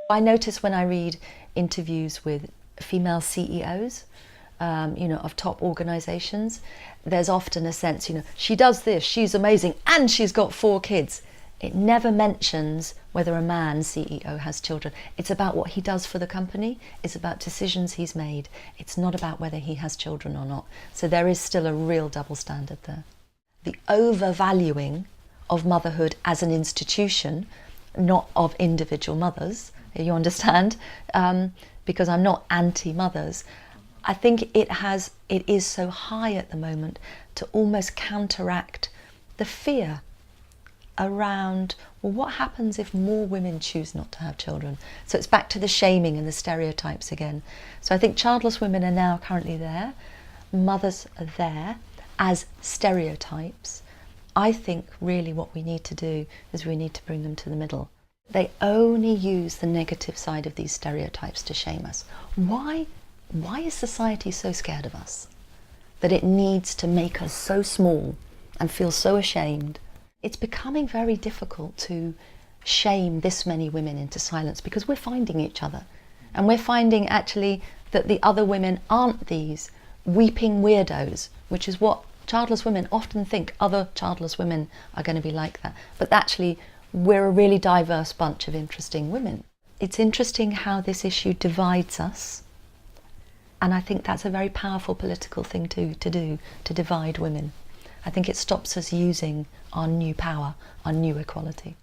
I notice when I read interviews with female CEOs, of top organisations, there's often a sense, she does this, she's amazing, and she's got 4 kids. It never mentions whether a man CEO has children. It's about what he does for the company. It's about decisions he's made. It's not about whether he has children or not. So there is still a real double standard there. The overvaluing of motherhood as an institution, not of individual mothers, you understand, because I'm not anti-mothers. I think it is so high at the moment to almost counteract the fear around, well, what happens if more women choose not to have children? So it's back to the shaming and the stereotypes again. So I think childless women are now currently there, mothers are there as stereotypes. I think really what we need to do is we need to bring them to the middle. They only use the negative side of these stereotypes to shame us. Why is society so scared of us that it needs to make us so small and feel so ashamed? It's becoming very difficult to shame this many women into silence because we're finding each other. And we're finding actually that the other women aren't these weeping weirdos, which is what childless women often think other childless women are going to be like that. But actually, we're a really diverse bunch of interesting women. It's interesting how this issue divides us. And I think that's a very powerful political thing to do, to divide women. I think it stops us using our new power, our new equality.